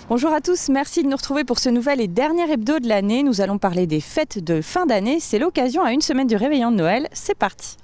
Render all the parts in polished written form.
Bonjour à tous, merci de nous retrouver pour ce nouvel et dernier hebdo de l'année. Nous allons parler des fêtes de fin d'année. C'est l'occasion à une semaine du réveillon de Noël. C'est parti.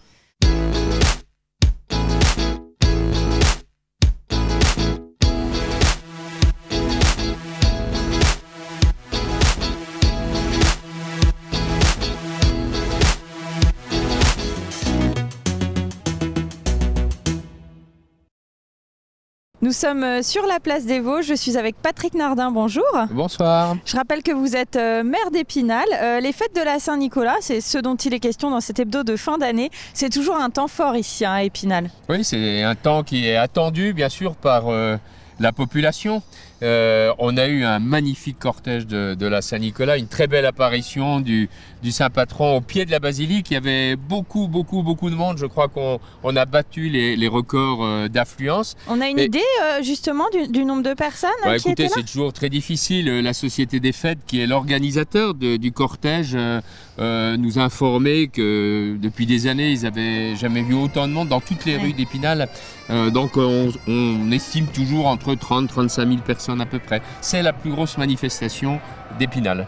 Nous sommes sur la place des Vosges, je suis avec Patrick Nardin, bonjour. Bonsoir. Je rappelle que vous êtes maire d'Épinal. Les fêtes de la Saint-Nicolas, c'est ce dont il est question dans cet hebdo de fin d'année. C'est toujours un temps fort ici à Épinal. Oui, c'est un temps qui est attendu bien sûr par la population. On a eu un magnifique cortège de la Saint-Nicolas, une très belle apparition du Saint-Patron au pied de la basilique. Il y avait beaucoup de monde. Je crois qu'on a battu les records d'affluence. On a une idée justement du nombre de personnes qui étaient là ? C'est toujours très difficile. La Société des Fêtes, qui est l'organisateur du cortège, nous a informé que depuis des années, ils n'avaient jamais vu autant de monde dans toutes les rues d'Épinal. Donc on estime toujours entre 30 et 35 000 personnes à peu près. C'est la plus grosse manifestation d'Épinal.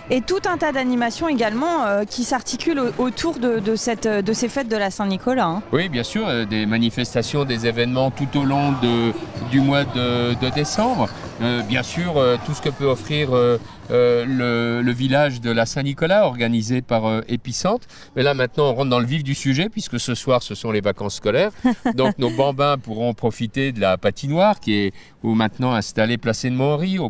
Et tout un tas d'animations également qui s'articulent autour de ces fêtes de la Saint-Nicolas. Hein. Oui, bien sûr, des manifestations, des événements tout au long du mois de décembre. Bien sûr, tout ce que peut offrir le village de la Saint-Nicolas, organisé par Épicentre. Mais là, maintenant, on rentre dans le vif du sujet, puisque ce soir, ce sont les vacances scolaires. Donc, nos bambins pourront profiter de la patinoire, qui est maintenant installée placée de Monthenri, au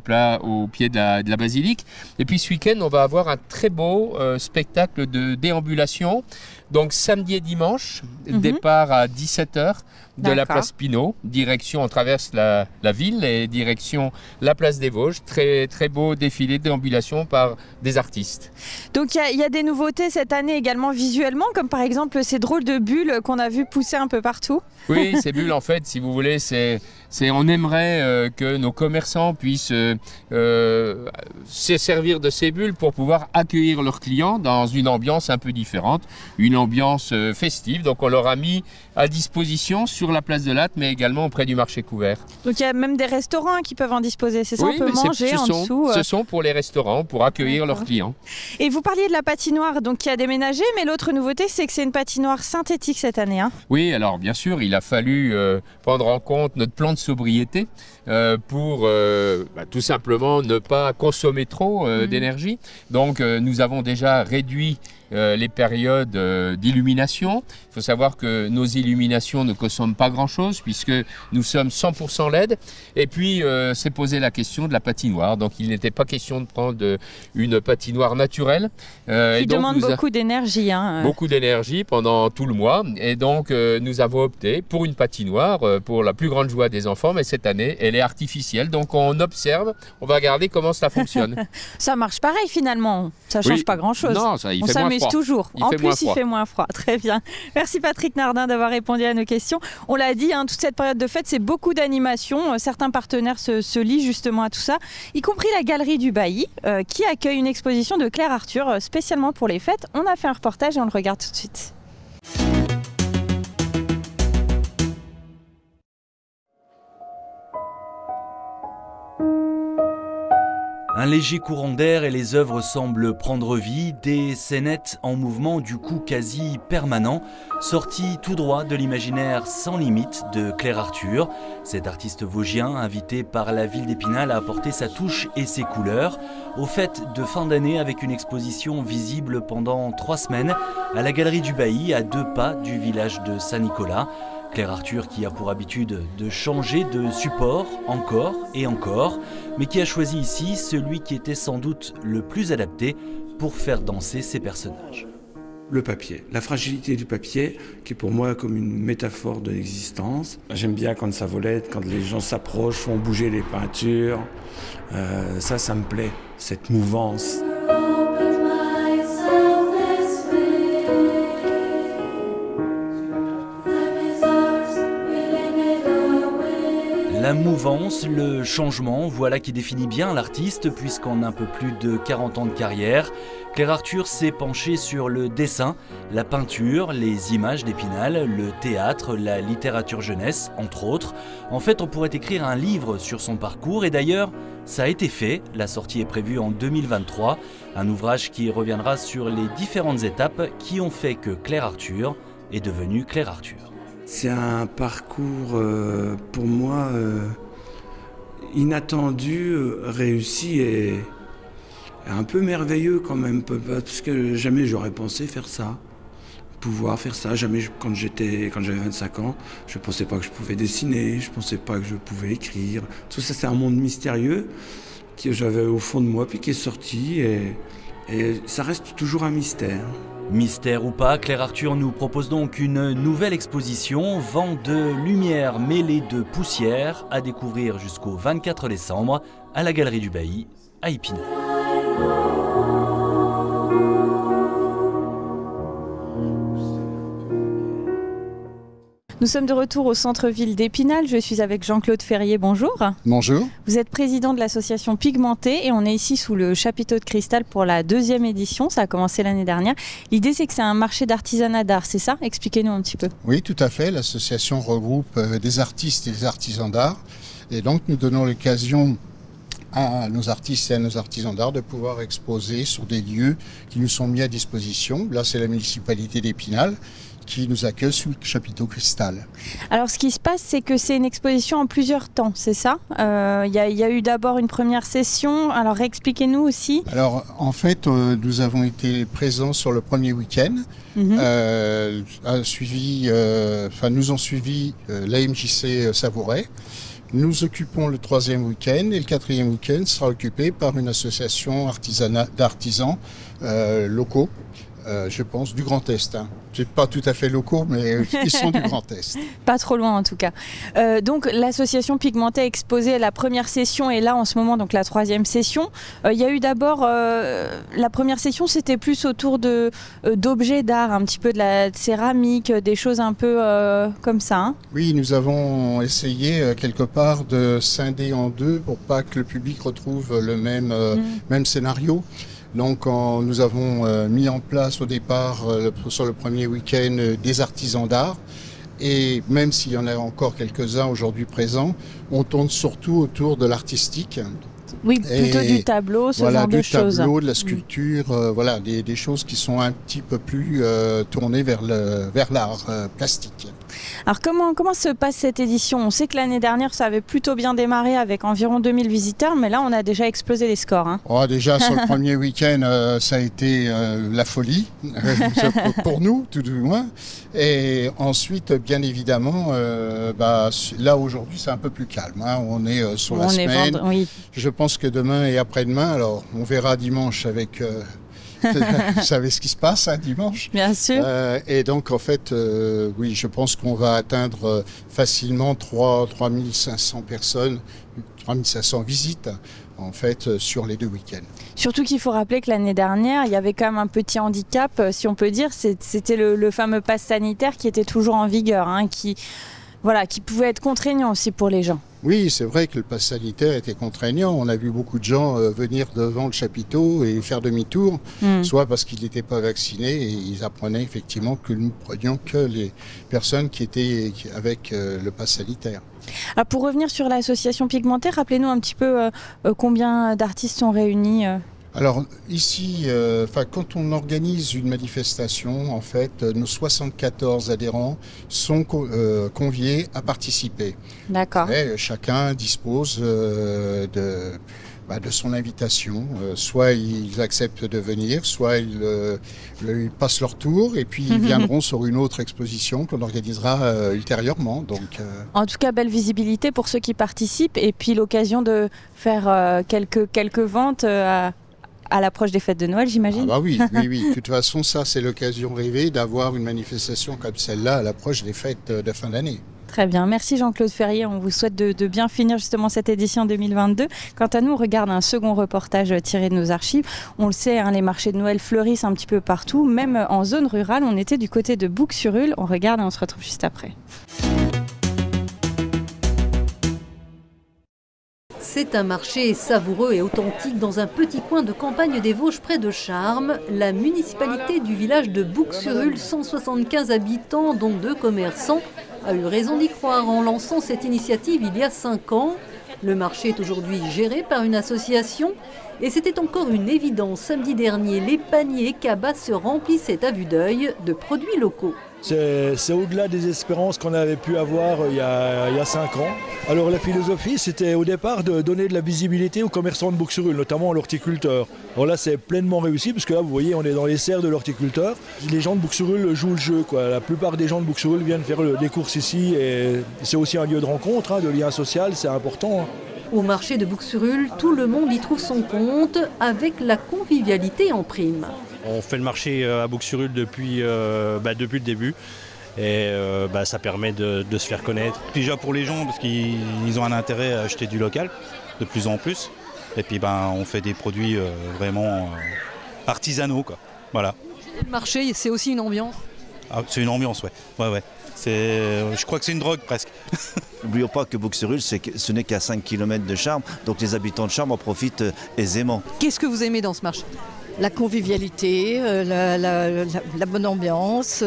pied de la basilique. Et puis, ce week-end, on va avoir un très beau spectacle de déambulation. Donc, samedi et dimanche, départ à 17h de la place Pinault, direction, on traverse la ville et direction la place des Vosges. Très, très beau défilé de déambulation par des artistes. Donc, il y a des nouveautés cette année également visuellement, comme par exemple ces drôles de bulles qu'on a vu pousser un peu partout. Oui, ces bulles, en fait, si vous voulez, on aimerait que nos commerçants puissent se servir de ces bulles pour pouvoir accueillir leurs clients dans une ambiance un peu différente, une ambiance festive. Donc on leur a mis à disposition sur la place de Latte, mais également auprès du marché couvert. Donc il y a même des restaurants qui peuvent en disposer, c'est ça? Oui, on peut manger en dessous. Ce sont pour les restaurants, pour accueillir leurs clients. Et vous parliez de la patinoire donc, qui a déménagé, mais l'autre nouveauté, c'est que c'est une patinoire synthétique cette année. Hein. Oui, alors bien sûr, il a fallu prendre en compte notre plan de sobriété pour tout simplement ne pas consommer trop d'énergie. Donc nous avons déjà réduit les périodes d'illumination. Il faut savoir que nos illuminations ne consomment pas grand-chose puisque nous sommes 100% LED. Et puis, s'est posé la question de la patinoire. Donc, il n'était pas question de prendre une patinoire naturelle. Qui demande beaucoup d'énergie. Hein. Beaucoup d'énergie pendant tout le mois. Et donc, nous avons opté pour une patinoire pour la plus grande joie des enfants. Mais cette année, elle est artificielle. Donc, on observe, on va regarder comment ça fonctionne. Ça marche pareil finalement. Ça ne change pas grand-chose. Non, ça, il fait moins froid. Toujours. En plus, il fait moins froid. Très bien. Merci Patrick Nardin d'avoir répondu à nos questions. On l'a dit, toute cette période de fête, c'est beaucoup d'animations. Certains partenaires se lient justement à tout ça, y compris la Galerie du Bailly, qui accueille une exposition de Claire Arthur spécialement pour les fêtes. On a fait un reportage et on le regarde tout de suite. Un léger courant d'air et les œuvres semblent prendre vie, des scénettes en mouvement du coup quasi permanent, sorties tout droit de l'imaginaire sans limite de Claire Arthur. Cet artiste vosgien, invité par la ville d'Épinal à apporter sa touche et ses couleurs, aux fêtes de fin d'année avec une exposition visible pendant 3 semaines à la Galerie du Bailly, à 2 pas du village de Saint-Nicolas. Claire Arthur qui a pour habitude de changer de support encore et encore, mais qui a choisi ici celui qui était sans doute le plus adapté pour faire danser ses personnages. Le papier, la fragilité du papier qui est pour moi comme une métaphore de l'existence. J'aime bien quand ça volette, quand les gens s'approchent, font bouger les peintures. Ça me plaît, cette mouvance. La mouvance, le changement, voilà qui définit bien l'artiste puisqu'en un peu plus de 40 ans de carrière, Claire Arthur s'est penchée sur le dessin, la peinture, les images d'Épinal, le théâtre, la littérature jeunesse, entre autres. En fait, on pourrait écrire un livre sur son parcours et d'ailleurs, Ça a été fait, la sortie est prévue en 2023, un ouvrage qui reviendra sur les différentes étapes qui ont fait que Claire Arthur est devenue Claire Arthur. C'est un parcours pour moi inattendu, réussi et un peu merveilleux quand même, parce que jamais j'aurais pensé faire ça. Pouvoir faire ça. Jamais, quand j'avais 25 ans, je ne pensais pas que je pouvais dessiner, je ne pensais pas que je pouvais écrire. Tout ça, c'est un monde mystérieux que j'avais au fond de moi, puis qui est sorti, et ça reste toujours un mystère. Mystère ou pas, Claire Arthur nous propose donc une nouvelle exposition, vent de lumière mêlée de poussière, à découvrir jusqu'au 24 décembre à la Galerie du Bailly, à Épinal. Nous sommes de retour au centre-ville d'Épinal. Je suis avec Jean-Claude Ferrier. Bonjour. Bonjour. Vous êtes président de l'association Pigmenté et on est ici sous le chapiteau de cristal pour la 2e édition. Ça a commencé l'année dernière. L'idée, c'est que c'est un marché d'artisanat d'art, c'est ça? Expliquez-nous un petit peu. Oui, tout à fait. L'association regroupe des artistes et des artisans d'art. Et donc, nous donnons l'occasion à nos artistes et à nos artisans d'art de pouvoir exposer sur des lieux qui nous sont mis à disposition. Là, c'est la municipalité d'Épinal qui nous accueille sous le chapiteau cristal. Alors ce qui se passe, c'est que c'est une exposition en plusieurs temps, c'est ça? Il y a eu d'abord une première session, alors expliquez-nous aussi. Alors en fait, nous avons été présents sur le premier week-end, nous ont suivi l'AMJC Savouret. Nous occupons le 3e week-end et le 4e week-end sera occupé par une association d'artisans locaux. Je pense, du Grand Est. Hein. C'est pas tout à fait locaux, mais ils sont du Grand Est. Pas trop loin en tout cas. Donc l'association Pigmenté a exposé la première session et là en ce moment donc la 3e session. Il y a eu d'abord la première session, c'était plus autour d'objets d'art, un petit peu de la céramique, des choses un peu comme ça. Hein. Oui, nous avons essayé quelque part de scinder en deux pour pas que le public retrouve le même scénario. Donc nous avons mis en place au départ, sur le premier week-end, des artisans d'art. Et même s'il y en a encore quelques-uns aujourd'hui présents, on tourne surtout autour de l'artistique. Oui, plutôt du tableau, ce genre de choses. Du tableau, de la sculpture, voilà, des choses qui sont un petit peu plus tournées vers l'art plastique. Alors comment se passe cette édition? On sait que l'année dernière ça avait plutôt bien démarré avec environ 2000 visiteurs, mais là on a déjà explosé les scores. Hein. Oh, déjà sur le premier week-end ça a été la folie, pour nous tout du moins. Et ensuite bien évidemment, là aujourd'hui c'est un peu plus calme. Hein. On est sur la semaine. Oui. Je pense que demain et après-demain, alors on verra dimanche avec... Vous savez ce qui se passe dimanche? Bien sûr. Et donc en fait, oui, je pense qu'on va atteindre facilement 3500 personnes, 3500 visites en fait sur les 2 week-ends. Surtout qu'il faut rappeler que l'année dernière, il y avait quand même un petit handicap, si on peut dire, c'était le fameux pass sanitaire qui était toujours en vigueur, hein, qui pouvait être contraignant aussi pour les gens. Oui, c'est vrai que le pass sanitaire était contraignant. On a vu beaucoup de gens venir devant le chapiteau et faire demi-tour, soit parce qu'ils n'étaient pas vaccinés et ils apprenaient effectivement que nous prenions que les personnes qui étaient avec le pass sanitaire. Alors pour revenir sur l'association Pigmenté, rappelez-nous un petit peu combien d'artistes sont réunis Alors ici, quand on organise une manifestation, en fait, nos 74 adhérents sont conviés à participer. D'accord. Chacun dispose de son invitation. Soit ils acceptent de venir, soit ils passent leur tour et puis ils viendront sur une autre exposition qu'on organisera ultérieurement. Donc, En tout cas, belle visibilité pour ceux qui participent et puis l'occasion de faire quelques ventes à l'approche des fêtes de Noël, j'imagine. Ah bah oui. De toute façon, ça, c'est l'occasion rêvée d'avoir une manifestation comme celle-là à l'approche des fêtes de fin d'année. Très bien, merci Jean-Claude Ferrier. On vous souhaite de bien finir justement cette édition 2022. Quant à nous, on regarde un second reportage tiré de nos archives. On le sait, hein, les marchés de Noël fleurissent un petit peu partout, même en zone rurale. On était du côté de Bouc-sur-Ule. On regarde et on se retrouve juste après. C'est un marché savoureux et authentique dans un petit coin de campagne des Vosges près de Charmes. La municipalité du village de Bouc-sur-Ule, 175 habitants, dont 2 commerçants, a eu raison d'y croire en lançant cette initiative il y a 5 ans. Le marché est aujourd'hui géré par une association et c'était encore une évidence samedi dernier. Les paniers et cabas se remplissaient à vue d'œil de produits locaux. C'est au-delà des espérances qu'on avait pu avoir il y a 5 ans. Alors la philosophie, c'était au départ de donner de la visibilité aux commerçants de Bouxerules, notamment à l'horticulteur. Alors là, c'est pleinement réussi, parce que là, vous voyez, on est dans les serres de l'horticulteur. Les gens de Bouxerules jouent le jeu, quoi. La plupart des gens de Bouxerules viennent faire des courses ici, et c'est aussi un lieu de rencontre, de lien social, c'est important. Au marché de Bouxerules, tout le monde y trouve son compte, avec la convivialité en prime. On fait le marché à Bouxerules depuis le début et ça permet de se faire connaître. Déjà pour les gens parce qu'ils ont un intérêt à acheter du local de plus en plus et puis on fait des produits vraiment artisanaux, quoi. Voilà. Le marché, c'est aussi une ambiance. Ah, c'est une ambiance, ouais. Je crois que c'est une drogue presque. N'oublions pas que Bouxerules, ce n'est qu'à 5 km de Charmes, donc les habitants de Charmes en profitent aisément. Qu'est-ce que vous aimez dans ce marché ? La convivialité, la bonne ambiance.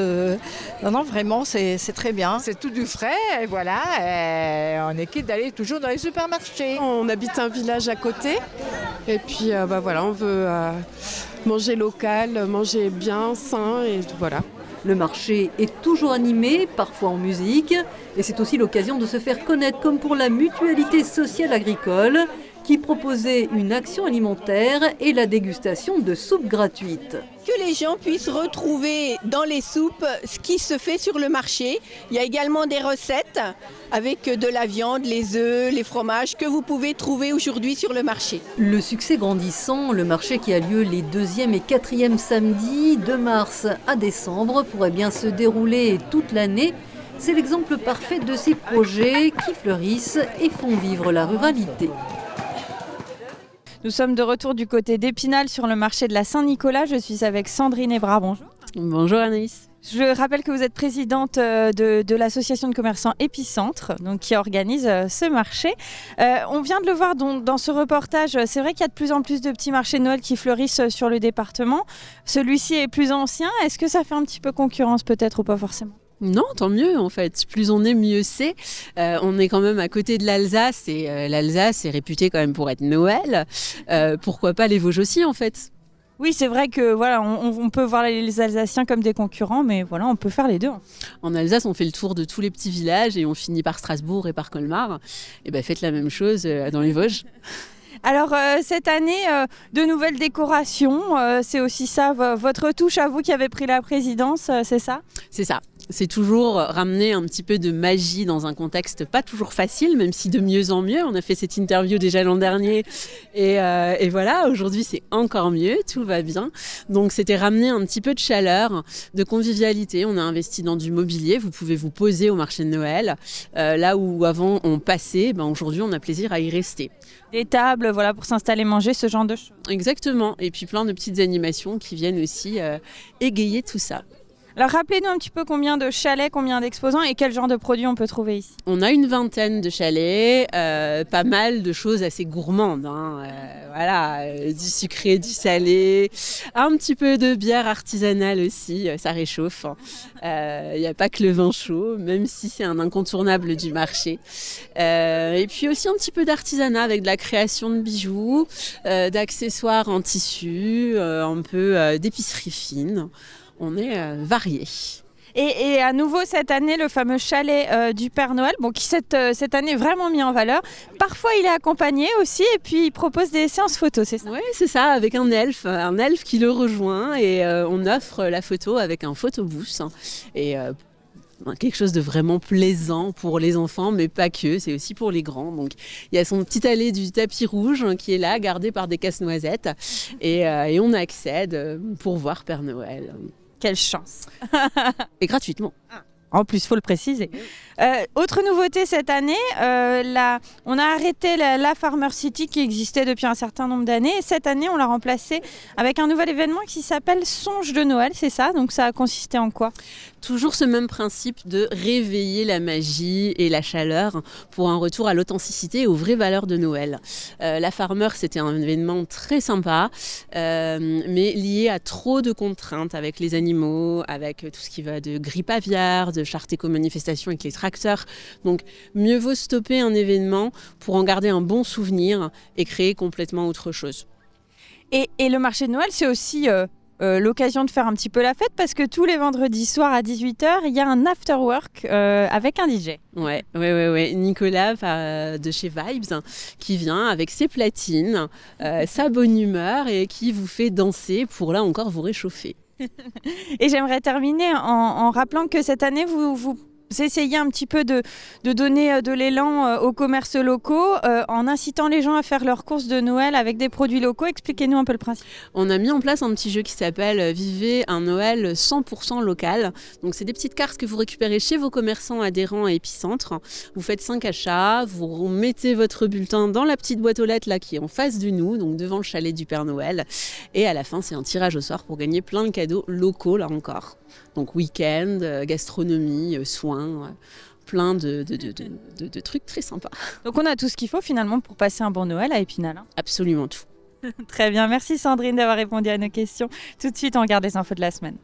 Non, vraiment, c'est très bien. C'est tout du frais, et voilà. Et on est quitte d'aller toujours dans les supermarchés. On habite un village à côté, et puis voilà, on veut manger local, manger bien, sain, et voilà. Le marché est toujours animé, parfois en musique, et c'est aussi l'occasion de se faire connaître, comme pour la mutualité sociale agricole, qui proposait une action alimentaire et la dégustation de soupes gratuites. Que les gens puissent retrouver dans les soupes ce qui se fait sur le marché. Il y a également des recettes avec de la viande, les œufs, les fromages que vous pouvez trouver aujourd'hui sur le marché. Le succès grandissant, le marché qui a lieu les 2e et 4e samedis de mars à décembre pourrait bien se dérouler toute l'année. C'est l'exemple parfait de ces projets qui fleurissent et font vivre la ruralité. Nous sommes de retour du côté d'Épinal sur le marché de la Saint-Nicolas. Je suis avec Sandrine Ebra. Bonjour. Bonjour Anaïs. Je rappelle que vous êtes présidente de l'association de commerçants Épicentre, donc qui organise ce marché. On vient de le voir dans ce reportage. C'est vrai qu'il y a de plus en plus de petits marchés de Noël qui fleurissent sur le département. Celui-ci est plus ancien. Est-ce que ça fait un petit peu concurrence peut-être ou pas forcément ? Non, tant mieux en fait. Plus on est, mieux c'est. On est quand même à côté de l'Alsace et l'Alsace est réputée quand même pour être Noël. Pourquoi pas les Vosges aussi en fait ? Oui, c'est vrai que voilà, on peut voir les Alsaciens comme des concurrents, mais voilà, on peut faire les deux. En Alsace, on fait le tour de tous les petits villages et on finit par Strasbourg et par Colmar. Et faites la même chose dans les Vosges. Alors cette année, de nouvelles décorations, c'est aussi ça, votre touche à vous qui avez pris la présidence, c'est ça ? C'est ça. C'est toujours ramener un petit peu de magie dans un contexte pas toujours facile, même si de mieux en mieux. On a fait cette interview déjà l'an dernier et voilà, aujourd'hui c'est encore mieux, tout va bien. Donc c'était ramener un petit peu de chaleur, de convivialité. On a investi dans du mobilier, vous pouvez vous poser au marché de Noël. Là où avant on passait, aujourd'hui on a plaisir à y rester. Des tables, voilà, pour s'installer, manger, ce genre de choses. Exactement, et puis plein de petites animations qui viennent aussi égayer tout ça. Alors rappelez-nous un petit peu combien de chalets, combien d'exposants et quel genre de produits on peut trouver ici. On a une 20aine de chalets, pas mal de choses assez gourmandes. Du sucré, du salé, un petit peu de bière artisanale aussi, ça réchauffe. Il n'y a pas que le vin chaud, même si c'est un incontournable du marché. Et puis aussi un petit peu d'artisanat avec de la création de bijoux, d'accessoires en tissu, un peu d'épicerie fine. On est variés. Et à nouveau cette année, le fameux chalet du Père Noël, qui cette année est vraiment mis en valeur. Parfois il est accompagné aussi et puis il propose des séances photos, c'est ça ? Oui, c'est ça, avec un elfe qui le rejoint et on offre la photo avec un photobooth. Et quelque chose de vraiment plaisant pour les enfants, mais pas que, c'est aussi pour les grands. Donc il y a son petit allée du tapis rouge qui est là, gardé par des casse-noisettes et on accède pour voir Père Noël. Quelle chance. Et gratuitement. En plus, il faut le préciser. Autre nouveauté cette année, on a arrêté la Farmer City qui existait depuis un certain nombre d'années. Et cette année, on l'a remplacée avec un nouvel événement qui s'appelle Songe de Noël, c'est ça ? Donc ça a consisté en quoi ? Toujours ce même principe de réveiller la magie et la chaleur pour un retour à l'authenticité et aux vraies valeurs de Noël. La Farmer, c'était un événement très sympa, mais lié à trop de contraintes avec les animaux, avec tout ce qui va de grippe aviaire, de charte éco-manifestation avec les tracteurs. Donc mieux vaut stopper un événement pour en garder un bon souvenir et créer complètement autre chose. Et le marché de Noël, c'est aussi l'occasion de faire un petit peu la fête parce que tous les vendredis soirs à 18h, il y a un after work avec un DJ. Ouais. Nicolas de chez Vibes qui vient avec ses platines, sa bonne humeur et qui vous fait danser pour là encore vous réchauffer. Et j'aimerais terminer en rappelant que cette année, vous essayez un petit peu de donner de l'élan aux commerces locaux en incitant les gens à faire leurs courses de Noël avec des produits locaux. Expliquez-nous un peu le principe. On a mis en place un petit jeu qui s'appelle Vivez un Noël 100% local. Donc c'est des petites cartes que vous récupérez chez vos commerçants adhérents à Épicentre. Vous faites 5 achats, vous mettez votre bulletin dans la petite boîte aux lettres là qui est en face de nous, donc devant le chalet du Père Noël. Et à la fin, c'est un tirage au sort pour gagner plein de cadeaux locaux là encore. Donc week-end, gastronomie, soins, plein de trucs très sympas. Donc on a tout ce qu'il faut finalement pour passer un bon Noël à Épinal. Absolument tout. Très bien, merci Sandrine d'avoir répondu à nos questions. Tout de suite, on regarde les infos de la semaine.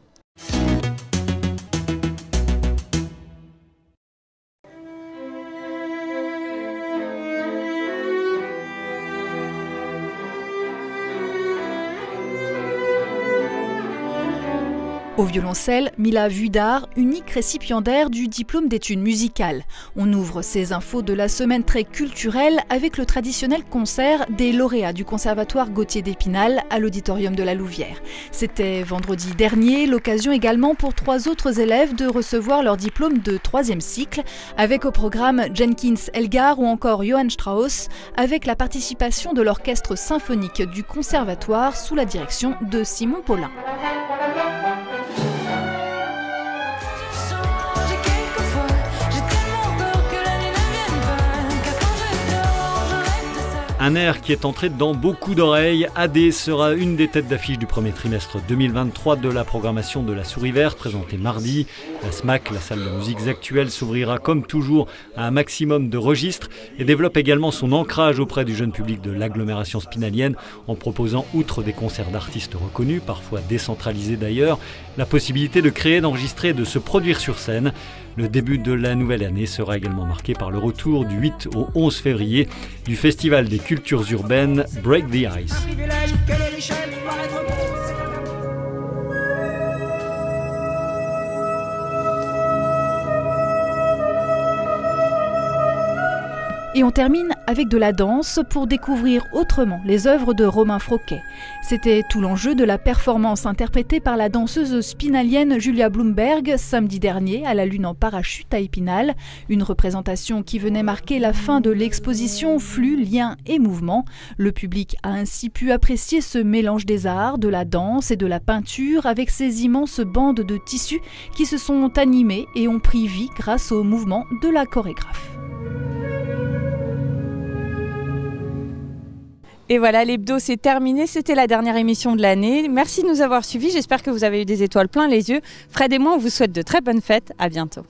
Au violoncelle, Mila Vuidard, unique récipiendaire du diplôme d'études musicales. On ouvre ces infos de la semaine très culturelle avec le traditionnel concert des lauréats du Conservatoire Gauthier d'Épinal à l'Auditorium de la Louvière. C'était vendredi dernier, l'occasion également pour 3 autres élèves de recevoir leur diplôme de 3e cycle, avec au programme Jenkins Elgar ou encore Johann Strauss, avec la participation de l'orchestre symphonique du Conservatoire sous la direction de Simon Paulin. Un air qui est entré dans beaucoup d'oreilles. AD sera une des têtes d'affiche du premier trimestre 2023 de la programmation de la Souris Verte, présentée mardi. La SMAC, la salle de musiques actuelles, s'ouvrira comme toujours à un maximum de registres et développe également son ancrage auprès du jeune public de l'agglomération spinalienne en proposant, outre des concerts d'artistes reconnus, parfois décentralisés d'ailleurs, la possibilité de créer, d'enregistrer et de se produire sur scène. Le début de la nouvelle année sera également marqué par le retour du 8 au 11 février du Festival des cultures urbaines Break the Ice. Et on termine avec de la danse pour découvrir autrement les œuvres de Romain Froquet. C'était tout l'enjeu de la performance interprétée par la danseuse spinalienne Julia Bloomberg samedi dernier à la Lune en parachute à Épinal. Une représentation qui venait marquer la fin de l'exposition Flux, liens et mouvements. Le public a ainsi pu apprécier ce mélange des arts, de la danse et de la peinture avec ces immenses bandes de tissus qui se sont animées et ont pris vie grâce au mouvement de la chorégraphe. Et voilà, l'hebdo c'est terminé, c'était la dernière émission de l'année. Merci de nous avoir suivis, j'espère que vous avez eu des étoiles plein les yeux. Fred et moi, on vous souhaite de très bonnes fêtes, à bientôt.